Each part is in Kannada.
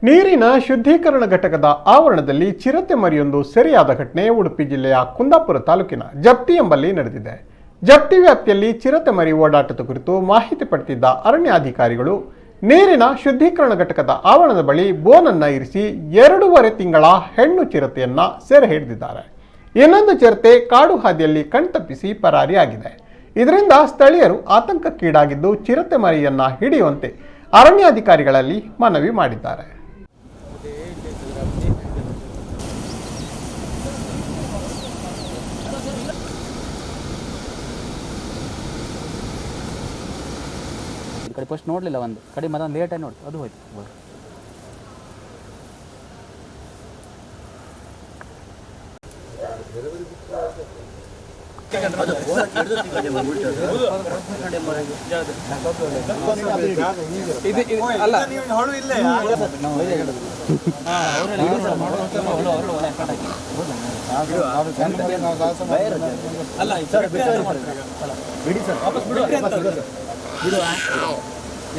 ನೀರಿನ ಶುದ್ಧೀಕರಣ ಘಟಕದ ಆವರಣದಲ್ಲಿ ಚಿರತೆ ಮರಿಯೊಂದು ಸೆರೆಯಾದ ಘಟನೆ ಉಡುಪಿ ಜಿಲ್ಲೆಯ ಕುಂದಾಪುರ ತಾಲೂಕಿನ ಜಪ್ತಿ ಎಂಬಲ್ಲಿ ನಡೆದಿದೆ. ಜಪ್ತಿ ವ್ಯಾಪ್ತಿಯಲ್ಲಿ ಚಿರತೆ ಮರಿ ಓಡಾಟದ ಕುರಿತು ಮಾಹಿತಿ ಪಡೆದಿದ್ದ ಅರಣ್ಯಾಧಿಕಾರಿಗಳು ನೀರಿನ ಶುದ್ಧೀಕರಣ ಘಟಕದ ಆವರಣದ ಬಳಿ ಬೋನನ್ನ ಇರಿಸಿ 2.5 ತಿಂಗಳ ಹೆಣ್ಣು ಚಿರತೆಯನ್ನ ಸೆರೆ ಹಿಡಿದಿದ್ದಾರೆ. ಇನ್ನೊಂದು ಚಿರತೆ ಕಾಡು ಹಾದಿಯಲ್ಲಿ ಕಣ್ತಪ್ಪಿಸಿ ಪರಾರಿಯಾಗಿದೆ. ಇದರಿಂದ ಸ್ಥಳೀಯರು ಆತಂಕಕ್ಕೀಡಾಗಿದ್ದು ಚಿರತೆ ಮರಿಯನ್ನ ಹಿಡಿಯುವಂತೆ ಅರಣ್ಯಾಧಿಕಾರಿಗಳಲ್ಲಿ ಮನವಿ ಮಾಡಿದ್ದಾರೆ. ಕಡೆ ಫಸ್ಟ್ ನೋಡಲಿಲ್ಲ, ಒಂದು ಕಡೆ ಮತ್ತೊಂದು ಲೇಟಾಗಿ ನೋಡಿ ಅದು ಹೋಯ್ತು.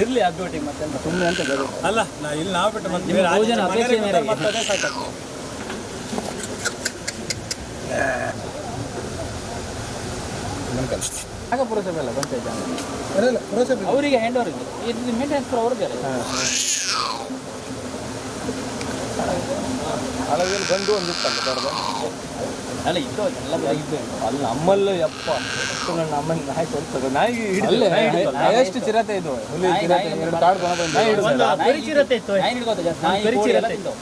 ಇರ್ಲಿ ಅದ್ಬಿಟ್ಟು ಮತ್ತೆ ಸುಮ್ಮನೆ ಅಂತ ಅಲ್ಲ, ನಾ ಇಲ್ಲಿ ನಾವು ಬಿಟ್ಟು ಮತ್ತೆ ಪುರಸಭೆ ಅಲ್ಲ ಪಂಚಾಯತ್ ಅವರಿಗೆ ಹ್ಯಾಂಡ್ ಓವರ್ ಇದು ಮೇಂಟೆನೆನ್ಸ್ ಅವ್ರಿಗೆ ಹಳದಲ್ಲಿ ಬಂದು ಒಂದಿತ್ತಲ್ಲ ದೊಡ್ಡದು ಅಲ್ಲ ಇದ್ದು ಎಲ್ಲ ಇದ್ದು ಅಲ್ಲಿ ನಮ್ಮಲ್ಲೂ ಯಪ್ಪ ನಮ್ಮಲ್ಲಿ ನಾಯಿ ಕೊಡ್ತದೆ. ನಾಯಿ ಎಷ್ಟು ಚಿರತೆ ಇದು, ಹುಲಿ ಚಿರತೆ, 2 ಕಾಡು ಚಿರತೆ ಇತ್ತು.